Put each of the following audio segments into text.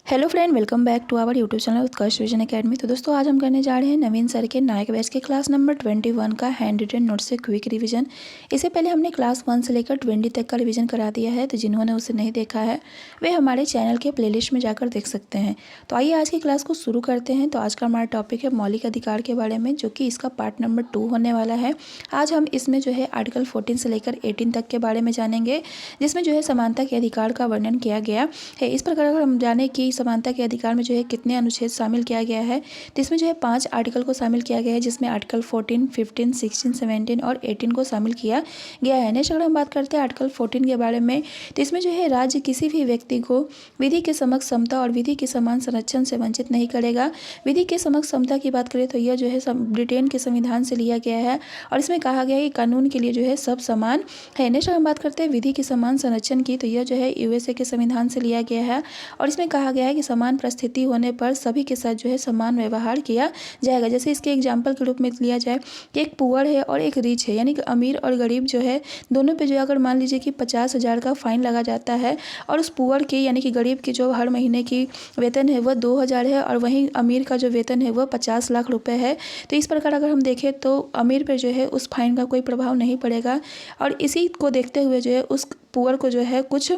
Hello friend, welcome back to our YouTube channel Utkarsh vision academy. तो दोस्तों आज हम करने जा रहे हैं नवीन सर के नायक बैच के क्लास नंबर 21 का हैंड रिटन नोट से क्विक रिवीजन। इससे पहले हमने क्लास 1 से लेकर 20 तक का रिवीजन करा दिया है, तो जिन्होंने उसे नहीं देखा है वे हमारे चैनल के प्लेलिस्ट में जाकर देख सकते हैं। तो आइए आज की क्लास को शुरू करते हैं। तो आज का हमारा टॉपिक है मौलिक अधिकार के बारे में, जो कि इसका पार्ट नंबर 2 होने वाला है। आज हम इसमें जो है आर्टिकल 14 से लेकर 18 तक के बारे में जानेंगे, जिसमें जो है समानता के अधिकार का वर्णन किया गया है। इस प्रकार अगर हम जाने कि समानता के अधिकार में जो है कितने अनुच्छेद शामिल किया गया है, तो इसमें जो है 5 आर्टिकल को शामिल किया गया है, जिसमें आर्टिकल 14, 15, 16, 17 और 18 को शामिल किया गया है। नेक्स्ट अगर हम बात करते हैं आर्टिकल 14 के बारे में, तो इसमें जो है राज्य किसी भी व्यक्ति को विधि के समक्ष समता और विधि के समान संरक्षण से वंचित नहीं करेगा। विधि के समक्ष समता की बात करें तो यह जो है ब्रिटेन के संविधान से लिया गया है और इसमें कहा गया है कि कानून के लिए जो है सब समान है। नेक्स्ट हम बात करते हैं विधि के समान संरक्षण की, तो यह जो है यूएसए के संविधान से लिया गया है और इसमें कहा गया है कि समान परिस्थिति होने पर सभी के साथ जो है समान व्यवहार किया जाएगा। जैसे इसके एग्जाम्पल के रूप में लिया जाए कि एक पुअर है और एक रिच है, यानी कि अमीर और गरीब जो है दोनों पे जो अगर मान लीजिए कि 50,000 का फाइन लगा जाता है और उस पुअर की यानी कि गरीब की जो हर महीने की वेतन है वह 2,000 है और वहीं अमीर का जो वेतन है वह 50 लाख रुपए है। तो इस प्रकार अगर हम देखें तो अमीर पर जो है उस फाइन का कोई प्रभाव नहीं पड़ेगा और इसी को देखते हुए जो है उस पुअर को जो है कुछ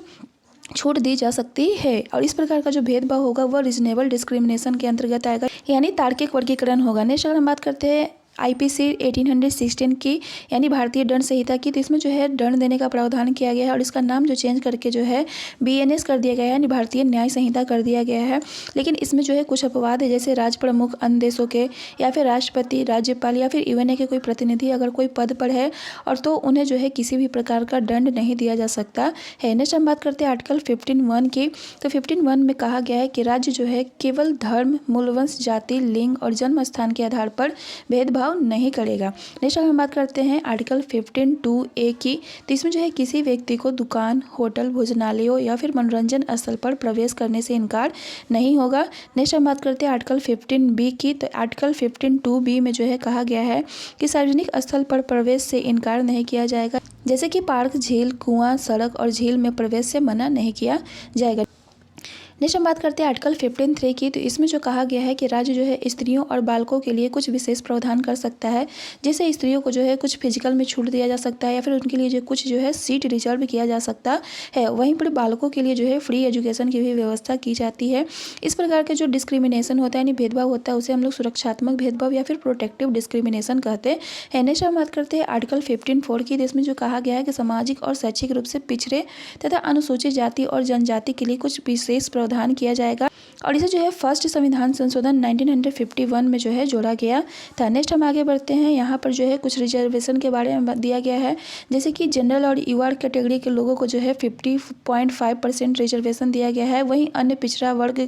छूट दी जा सकती है। और इस प्रकार का जो भेदभाव होगा वह रीजनेबल डिस्क्रिमिनेशन के अंतर्गत आएगा, यानी तार्किक वर्गीकरण होगा। नेक्स्ट अगर हम बात करते हैं आईपीसी 1816 की यानी भारतीय दंड संहिता की, तो इसमें जो है दंड देने का प्रावधान किया गया है और इसका नाम जो चेंज करके जो है बीएनएस कर दिया गया है, यानी भारतीय न्याय संहिता कर दिया गया है। लेकिन इसमें जो है कुछ अपवाद है, जैसे राज प्रमुख अन्य देशों के या फिर राष्ट्रपति, राज्यपाल या फिर यूएनए के कोई प्रतिनिधि अगर कोई पद पर है और तो उन्हें जो है किसी भी प्रकार का दंड नहीं दिया जा सकता है। नेक्स्ट हम बात करते हैं आर्टिकल 15(1) की, तो 15(1) में कहा गया है कि राज्य जो है केवल धर्म, मूलवंश, जाति, लिंग और जन्म स्थान के आधार पर भेदभाव नहीं करेगा। नेक्स्ट हम बात करते हैं आर्टिकल 15(2)(a) की, तो इसमें जो है किसी व्यक्ति को दुकान, होटल, भोजनालयों या फिर मनोरंजन स्थल पर प्रवेश करने से इनकार नहीं होगा। नेक्स्ट हम बात करते हैं आर्टिकल 15(b) की, तो आर्टिकल 15(2)(b) में जो है कहा गया है कि सार्वजनिक स्थल पर प्रवेश से इनकार नहीं किया जाएगा, जैसे कि पार्क, झील, कुआं, सड़क और झील में प्रवेश से मना नहीं किया जाएगा। नेक्स्ट हम बात करते हैं आर्टिकल 15(3) की, तो इसमें जो कहा गया है कि राज्य जो है स्त्रियों और बालकों के लिए कुछ विशेष प्रावधान कर सकता है, जैसे स्त्रियों को जो है कुछ फिजिकल में छूट दिया जा सकता है या फिर उनके लिए जो कुछ जो है सीट रिजर्व किया जा सकता है। वहीं पर बालकों के लिए जो है फ्री एजुकेशन की भी व्यवस्था की जाती है। इस प्रकार के जो डिस्क्रिमिनेशन होता है यानी भेदभाव होता है उसे हम लोग सुरक्षात्मक भेदभाव या फिर प्रोटेक्टिव डिस्क्रिमिनेशन कहते हैं। नेक्स्ट हम बात करते हैं आर्टिकल 15(4) की, जिसमें जो कहा गया है कि सामाजिक और शैक्षिक रूप से पिछड़े तथा अनुसूचित जाति और जनजाति के लिए कुछ विशेष प्रावधान किया जाएगा और इसे जो है फर्स्ट संविधान संशोधन 1951 में जो है जोड़ा गया था। नेक्स्ट हम आगे बढ़ते हैं, यहाँ पर जो है कुछ रिजर्वेशन के बारे में दिया गया है, जैसे कि जनरल और यूआर कैटेगरी के लोगों को जो है 50.5% रिजर्वेशन दिया गया है। वहीं अन्य पिछड़ा वर्ग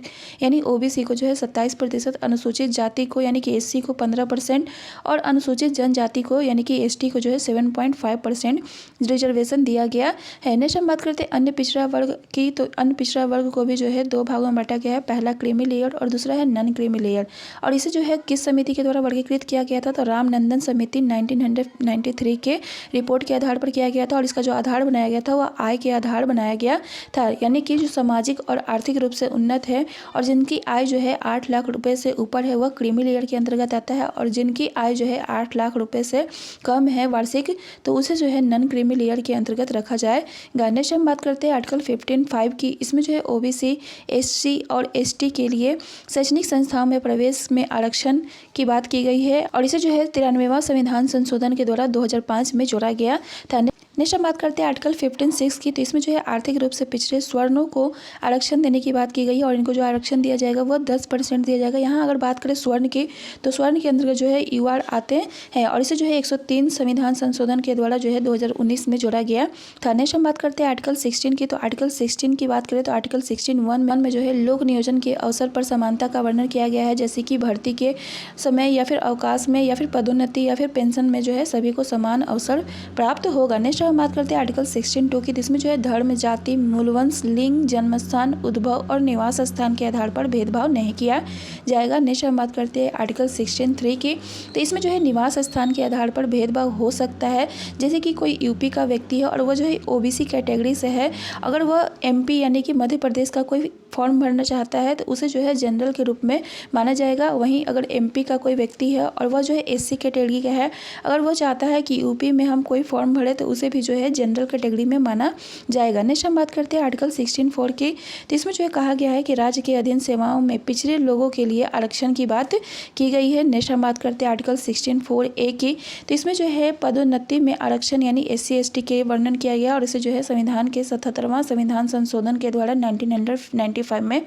यानी ओबीसी को जो है 27%, अनुसूचित जाति को यानी कि एससी को 15% और अनुसूचित जनजाति को यानी कि एसटी को जो है 7.5% रिजर्वेशन दिया गया है। नेक्स्ट हम बात करते हैं अन्य पिछड़ा वर्ग की, तो अन्य पिछड़ा वर्ग को भी जो है 2 भागों में बांटा गया है, पहला क्रीमी लेयर और दूसरा है नॉन क्रीमी लेयर। और इसे जो है किस समिति के द्वारा वर्गीकृत किया गया था, तो रामनंदन समिति 1993 के रिपोर्ट के आधार पर किया गया था और इसका जो आधार बनाया गया था वह आय के आधार बनाया गया था, यानी कि जो सामाजिक और आर्थिक रूप से उन्नत है और जिनकी आय जो है 8 लाख रुपए से ऊपर है वह क्रीमी लेयर के अंतर्गत आता है और जिनकी आय जो है 8 लाख रुपए से कम है वार्षिक, तो उसे जो है नॉन क्रीमी लेयर के अंतर्गत रखा जाएगा। नेक्स्ट हम बात करते हैं आर्टिकल 15(5) की, इसमें जो है ओबीसी, एससी और एसटी के लिए शैक्षणिक संस्थाओं में प्रवेश में आरक्षण की बात की गई है और इसे जो है 93वां संविधान संशोधन के द्वारा 2005 में जोड़ा गया था। नेक्स्ट हम बात करते हैं आर्टिकल 15(6) की, तो इसमें जो है आर्थिक रूप से पिछड़े स्वर्णों को आरक्षण देने की बात की गई है और इनको जो आरक्षण दिया जाएगा वह 10% दिया जाएगा। यहाँ अगर बात करें स्वर्ण की, तो स्वर्ण के अंतर्गत जो है यूआर आते हैं और इसे जो है 103 संविधान संशोधन के द्वारा जो है 2019 में जोड़ा गया था। नेक्स्ट हम बात करते हैं आर्टिकल 16 की, तो आर्टिकल 16 की बात करें तो आर्टिकल 16(1) में जो है लोक नियोजन के अवसर पर समानता का वर्णन किया गया है, जैसे कि भर्ती के समय या फिर अवकाश में या फिर पदोन्नति या फिर पेंशन में जो है सभी को समान अवसर प्राप्त होगा। नेक्स्ट हम बात करते हैं आर्टिकल 16(2) की, जिसमें जो है धर्म, जाति, मूलवंश, लिंग, जन्मस्थान, उद्भव और निवास स्थान के आधार पर भेदभाव नहीं किया जाएगा। नेक्स्ट हम बात करते हैं आर्टिकल 16(3) की, तो इसमें जो है निवास स्थान के आधार पर भेदभाव हो सकता है, जैसे कि कोई यूपी का व्यक्ति है और वह जो है ओबीसी कैटेगरी से है, अगर वह एमपी यानी कि मध्य प्रदेश का कोई फॉर्म भरना चाहता है तो उसे जो है जनरल के रूप में माना जाएगा। वहीं अगर एमपी का कोई व्यक्ति है और वह जो है एससी कैटेगरी का है, अगर वो चाहता है कि यूपी में हम कोई फॉर्म भरे तो उसे भी जो है जनरल कैटेगरी में माना जाएगा। नेक्स्ट हम बात करते हैं आर्टिकल 16(4) की। तो इसमें जो है कहा गया है कि राज्य के अधीन सेवाओं में पिछड़े लोगों के लिए आरक्षण की बात की गई है। नेक्स्ट हम बात करते हैं आर्टिकल 16(4)(a) की। तो इसमें जो है पदोन्नति में आरक्षण यानी SC ST के वर्णन किया गया और इसे जो है संविधान के 77वां संविधान संशोधन के द्वारा 1995 में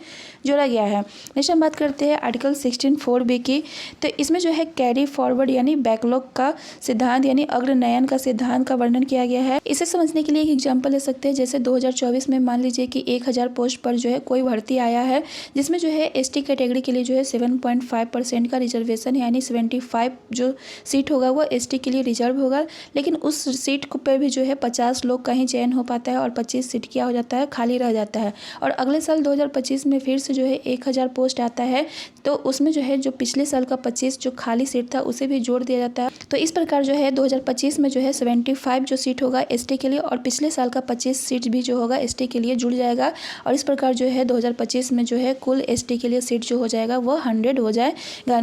जोड़ा गया है। नेक्स्ट हम बात करते हैं आर्टिकल 16(4)(b) की। तो इसमें जो है कैरी फॉरवर्ड यानी बैकलॉग का सिद्धांत यानी अग्रनयन का सिद्धांत का वर्णन किया गया है। इसे समझने के लिए एक एग्जांपल ले सकते हैं, जैसे 2024 में मान लीजिए कि 1000 पोस्ट पर जो है कोई भर्ती आया है, जिसमें जो है ST कैटेगरी के लिए जो है 7.5% का रिजर्वेशन यानी 75 जो सीट होगा वो ST के लिए रिजर्व होगा। लेकिन उस सीट पर भी जो है 50 लोग का ही चयन हो पाता है और 25 सीट क्या हो जाता है, खाली रह जाता है। और अगले साल 2025 में फिर से जो है 1000 पोस्ट आता है, तो उसमें जो है जो पिछले साल का 25 जो खाली सीट था उसे भी जोड़ दिया जाता है। तो इस प्रकार जो है 2025 में जो है 75 जो सीट होगा ST के लिए और पिछले साल का 25 सीट भी जो होगा ST के लिए जुड़ जाएगा और इस प्रकार जो है 2025 में जो है कुल ST के लिए सीट जो हो जाएगा वो 100 हो जाएगा।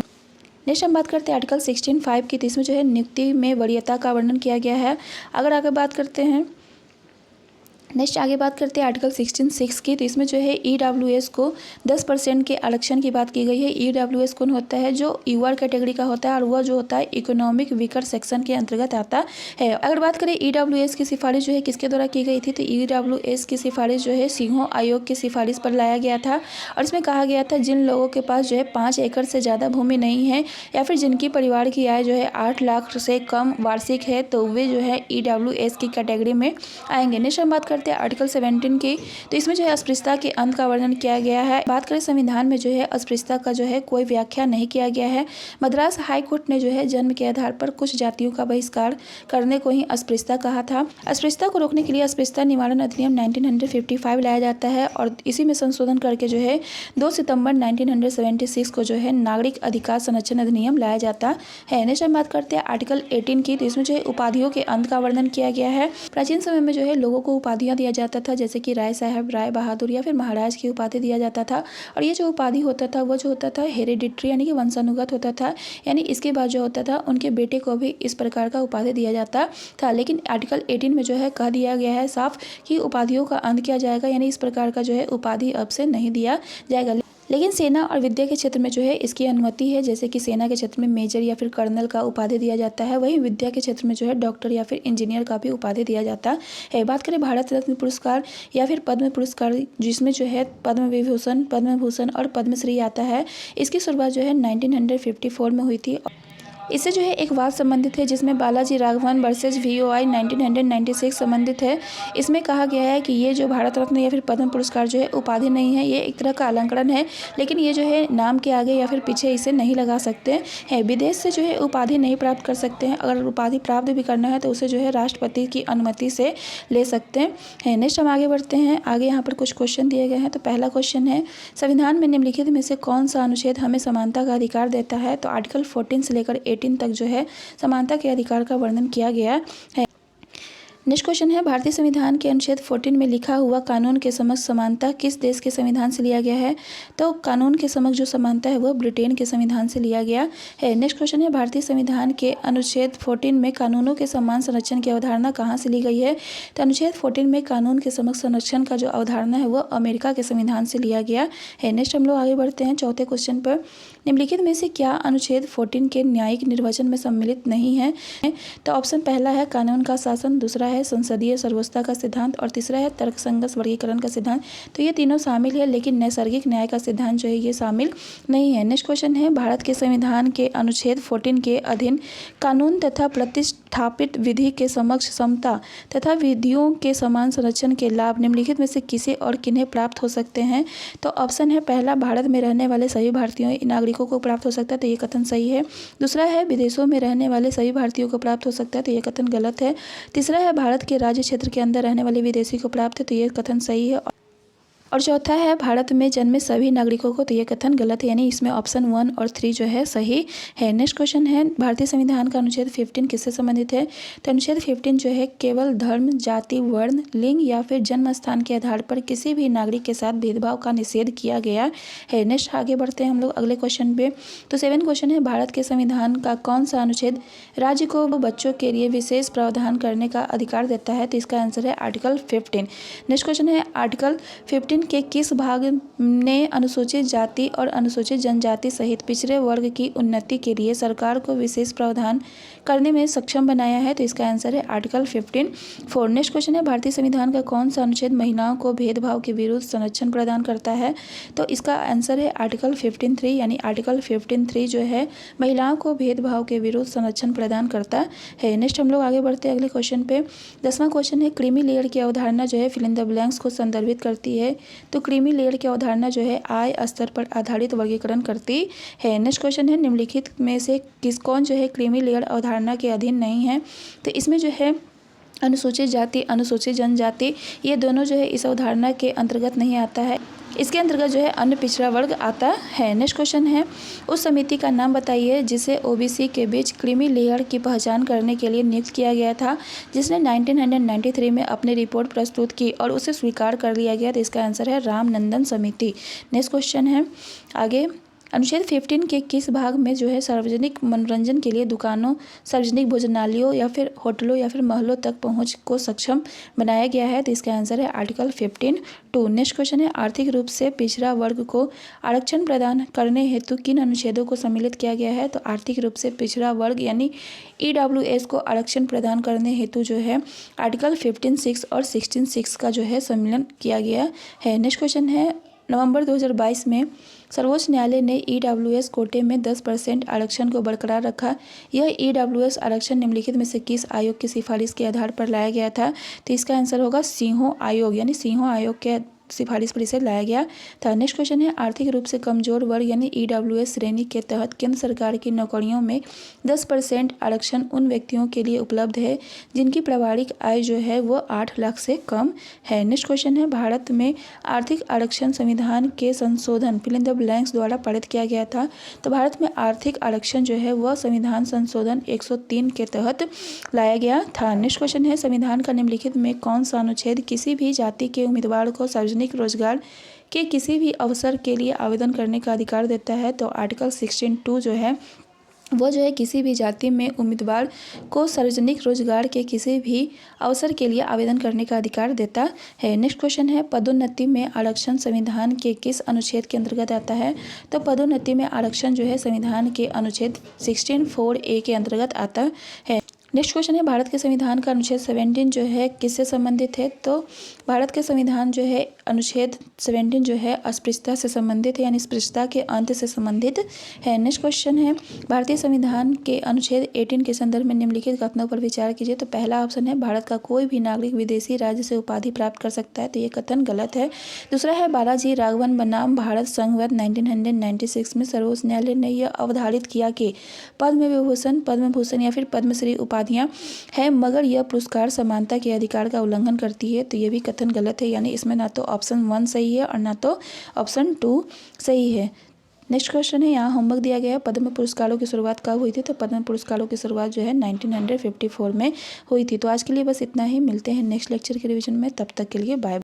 नेक्स्ट हम बात करते हैं आर्टिकल 16(5) की। तो इसमें जो है नियुक्ति में वरीयता का वर्णन किया गया है। अगर आगे बात करते हैं आगे बात करते हैं आर्टिकल 16(6) की। तो इसमें जो है EWS को 10% के आरक्षण की बात की गई है। EWS कौन होता है, जो UR कैटेगरी का होता है और वह जो होता है इकोनॉमिक वीकर सेक्शन के अंतर्गत आता है। अगर बात करें EWS की सिफारिश जो है किसके द्वारा की गई थी, तो EWS की सिफारिश जो है सिंघों आयोग की सिफारिश पर लाया गया था और इसमें कहा गया था जिन लोगों के पास जो है 5 एकड़ से ज़्यादा भूमि नहीं है या फिर जिनकी परिवार की आय जो है 8 लाख से कम वार्षिक है तो वे जो है EWS की कैटेगरी में आएंगे। नेक्स्ट हम बात करते हैं आर्टिकल 17 की। तो इसमें जो है अस्पृश्यता के अंत का वर्णन किया गया है। बात करें संविधान में जो है अस्पृश्यता का जो है कोई व्याख्या नहीं किया गया है। मद्रास हाई कोर्ट ने जो है जन्म के आधार पर कुछ जातियों का बहिष्कार करने को ही अस्पृश्यता कहा था। अस्पृश्यता को रोकने के लिए अस्पृश्यता निवारण अधिनियम 1955 लाया जाता है और इसी में संशोधन करके जो है 2 सितंबर 1976 को जो है नागरिक अधिकार संरक्षण अधिनियम लाया जाता है। नेक्स्ट हम बात करते हैं आर्टिकल 18 की। तो इसमें जो है उपाधियों के अंत का वर्णन किया गया है। प्राचीन समय में जो है लोगों को उपाधियां दिया जाता था, जैसे कि राय साहब, राय बहादुर या फिर महाराज की उपाधि दिया जाता था और ये जो उपाधि होता था वो जो होता था हेरिडिटरी यानी कि वंशानुगत होता था, यानी इसके बाद जो होता था उनके बेटे को भी इस प्रकार का उपाधि दिया जाता था। लेकिन आर्टिकल 18 में जो है कह दिया गया है साफ कि उपाधियों का अंत किया जाएगा, यानी इस प्रकार का जो है उपाधि अब से नहीं दिया जाएगा। लेकिन सेना और विद्या के क्षेत्र में जो है इसकी अनुमति है, जैसे कि सेना के क्षेत्र में मेजर या फिर कर्नल का उपाधि दिया जाता है, वहीं विद्या के क्षेत्र में जो है डॉक्टर या फिर इंजीनियर का भी उपाधि दिया जाता है। बात करें भारत रत्न पुरस्कार या फिर पद्म पुरस्कार, जिसमें जो है पद्म विभूषण, पद्म भूषण और पद्मश्री आता है, इसकी शुरुआत जो है 1954 में हुई थी। इससे जो है एक वाद संबंधित है जिसमें बालाजी राघवन वर्सेस VOI 1996 संबंधित है। इसमें कहा गया है कि ये जो भारत रत्न या फिर पद्म पुरस्कार जो है उपाधि नहीं है, ये एक तरह का अलंकरण है, लेकिन ये जो है नाम के आगे या फिर पीछे इसे नहीं लगा सकते हैं। विदेश से जो है उपाधि नहीं प्राप्त कर सकते हैं, अगर उपाधि प्राप्त भी करना है तो उसे जो है राष्ट्रपति की अनुमति से ले सकते हैं। नेक्स्ट हम आगे बढ़ते हैं। आगे यहाँ पर कुछ क्वेश्चन दिए गए हैं। तो पहला क्वेश्चन है, संविधान में निम्नलिखित में से कौन सा अनुच्छेद हमें समानता का अधिकार देता है? तो आर्टिकल 14 से लेकर 18 तक जो है समानता के अधिकार का वर्णन किया गया है। नेक्स्ट क्वेश्चन है, भारतीय संविधान के अनुच्छेद 14 में लिखा हुआ कानून के समक्ष समानता किस देश के संविधान से लिया गया है? तो कानून के समक्ष जो समानता है वह ब्रिटेन के संविधान से लिया गया है। नेक्स्ट क्वेश्चन है, भारतीय संविधान के अनुच्छेद 14 में कानूनों के समान संरक्षण की अवधारणा कहाँ से ली गई है? तो अनुच्छेद 14 में कानून के समक्ष संरक्षण का जो अवधारणा है वह अमेरिका के संविधान से लिया गया है। नेक्स्ट हम लोग आगे बढ़ते हैं चौथे क्वेश्चन पर। निम्नलिखित में से क्या अनुच्छेद 14 के न्यायिक निर्वचन में सम्मिलित नहीं है? तो ऑप्शन पहला है कानून का शासन, दूसरा है संसदीय सर्वोच्चता का सिद्धांत और तीसरा है तर्कसंगत वर्गीकरण का सिद्धांत। तो ये तीनों शामिल है, लेकिन नैसर्गिक न्याय का सिद्धांत जो है ये शामिल नहीं है। नेक्स्ट क्वेश्चन है, भारत के संविधान के अनुच्छेद 14 के अधीन कानून तथा प्रतिष्ठापित विधि के समक्ष समता तथा विधियों के समान संरक्षण के लाभ निम्नलिखित में से किसे और किन्हें प्राप्त हो सकते हैं? तो ऑप्शन है पहला, भारत में रहने वाले सभी भारतीयों नागरिकों को प्राप्त हो सकता है, तो ये कथन सही है। दूसरा है, विदेशों में रहने वाले सभी भारतीयों को प्राप्त हो सकता है, तो ये कथन गलत है। तीसरा है, भारत के राज्य क्षेत्र के अंदर रहने वाले विदेशी को प्राप्त है, तो ये कथन सही है। और चौथा है भारत में जन्मे सभी नागरिकों को, तो ये कथन गलत है, यानी इसमें ऑप्शन 1 और 3 जो है सही है। नेक्स्ट क्वेश्चन है भारतीय संविधान का अनुच्छेद 15 किससे संबंधित है? तो अनुच्छेद 15 जो है केवल धर्म, जाति, वर्ण, लिंग या फिर जन्म स्थान के आधार पर किसी भी नागरिक के साथ भेदभाव का निषेध किया गया है। नेक्स्ट आगे बढ़ते हैं हम लोग अगले क्वेश्चन पे। तो 7 क्वेश्चन है भारत के संविधान का कौन सा अनुच्छेद राज्य को बच्चों के लिए विशेष प्रावधान करने का अधिकार देता है? तो इसका आंसर है आर्टिकल 15। नेक्स्ट क्वेश्चन है आर्टिकल 15 के किस भाग ने अनुसूचित जाति और अनुसूचित जनजाति सहित पिछड़े वर्ग की उन्नति के लिए सरकार को विशेष प्रावधान करने में सक्षम बनाया है? तो इसका आंसर है आर्टिकल 15। नेक्स्ट क्वेश्चन है भारतीय संविधान का कौन सा अनुच्छेद महिलाओं को भेदभाव के विरुद्ध संरक्षण प्रदान करता है? तो इसका आंसर है आर्टिकल 15(3), यानी आर्टिकल 15(3) जो है महिलाओं को भेदभाव के विरुद्ध संरक्षण प्रदान करता है। नेक्स्ट हम लोग आगे बढ़ते हैं अगले क्वेश्चन पे। 10वां क्वेश्चन है क्रीमी लेयर की अवधारणा जो है फिल इन द ब्लैंक्स को संदर्भित करती है। तो क्रीमी लेयर की अवधारणा जो है आय स्तर पर आधारित वर्गीकरण करती है। नेक्स्ट क्वेश्चन है निम्नलिखित में से कौन जो है क्रीमी लेयर अवधारणा के अधीन नहीं है? तो इसमें जो है अनुसूचित जाति, अनुसूचित जनजाति, ये दोनों जो है इस अवधारणा के अंतर्गत नहीं आता है। इसके अंतर्गत जो है अन्य पिछड़ा वर्ग आता है। नेक्स्ट क्वेश्चन है उस समिति का नाम बताइए जिसे ओबीसी के बीच क्रीमी लेयर की पहचान करने के लिए नियुक्त किया गया था, जिसने 1993 में अपनी रिपोर्ट प्रस्तुत की और उसे स्वीकार कर लिया गया। तो इसका आंसर है रामनंदन समिति। नेक्स्ट क्वेश्चन है आगे अनुच्छेद 15 के किस भाग में जो है सार्वजनिक मनोरंजन के लिए दुकानों, सार्वजनिक भोजनालयों या फिर होटलों या फिर महलों तक पहुंच को सक्षम बनाया गया है? तो इसका आंसर है आर्टिकल 15(2). नेक्स्ट क्वेश्चन है आर्थिक रूप से पिछड़ा वर्ग को आरक्षण प्रदान करने हेतु किन अनुच्छेदों को सम्मिलित किया गया है? तो आर्थिक रूप से पिछड़ा वर्ग यानी EWS को आरक्षण प्रदान करने हेतु जो है आर्टिकल 15(6) और 16(6) का जो है सम्मिलन किया गया है। नेक्स्ट क्वेश्चन है नवंबर 2022 में सर्वोच्च न्यायालय ने EWS कोटे में 10% आरक्षण को बरकरार रखा। यह EWS आरक्षण निम्नलिखित में से किस आयोग की सिफारिश के आधार पर लाया गया था? तो इसका आंसर होगा सिंहो आयोग, यानी सिंहो आयोग के सिफारिश पर इसे लाया गया था। नेक्स्ट क्वेश्चन है आर्थिक रूप से कमजोर वर्ग यानी EWS श्रेणी के तहत केंद्र सरकार की नौकरियों में 10% आरक्षण उन व्यक्तियों के लिए उपलब्ध है जिनकी प्रावारिक आय जो है वो 8 लाख से कम है। नेक्स्ट क्वेश्चन है भारत में आर्थिक आरक्षण संविधान के संशोधन फिल इन द ब्लैंक्स द्वारा पारित किया गया था। तो भारत में आर्थिक आरक्षण जो है वह संविधान संशोधन 103 के तहत लाया गया था। नेक्स्ट क्वेश्चन है संविधान का निम्नलिखित में कौन सा अनुच्छेद किसी भी जाति के उम्मीदवार को सार्वजनिक रोजगार के किसी भी अवसर के लिए आवेदन करने का अधिकार देता है? तो आर्टिकल 16(2) जो है वो जो है किसी भी जाति में उम्मीदवार को सार्वजनिक रोजगार के किसी भी अवसर के लिए आवेदन करने का अधिकार देता है। नेक्स्ट क्वेश्चन है पदोन्नति में आरक्षण संविधान के किस अनुच्छेद के अंतर्गत आता है? तो पदोन्नति में आरक्षण जो है संविधान के अनुच्छेद 16(4)(a) के अंतर्गत आता है। नेक्स्ट क्वेश्चन है भारत के संविधान का अनुच्छेद 17 जो है किससे संबंधित है? तो भारत के संविधान जो है अनुच्छेद 17 जो है अस्पृश्यता से संबंधित है, यानी अस्पृश्यता के अंत से संबंधित है। नेक्स्ट क्वेश्चन है भारतीय संविधान के अनुच्छेद 18 के संदर्भ में निम्नलिखित कथनों पर विचार कीजिए। तो पहला ऑप्शन है भारत का कोई भी नागरिक विदेशी राज्य से उपाधि प्राप्त कर सकता है, तो ये कथन गलत है। दूसरा है बालाजी राघवन बनाम भारत संघवत 1996 में सर्वोच्च न्यायालय ने यह अवधारित किया कि पद्म विभूषण, पद्म भूषण या फिर पद्मश्री उपाधियां हैं, मगर यह पुरस्कार समानता के अधिकार का उल्लंघन करती है, तो ये भी कथन गलत है, यानी इसमें ना तो ऑप्शन 1 सही है और ना तो ऑप्शन 2 सही है। नेक्स्ट क्वेश्चन है यहाँ होमवर्क दिया गया है पद्म पुरस्कारों की शुरुआत कब हुई थी? तो पद्म पुरस्कारों की शुरुआत जो है 1954 में हुई थी। तो आज के लिए बस इतना ही, मिलते हैं नेक्स्ट लेक्चर के रिवीजन में, तब तक के लिए बाय।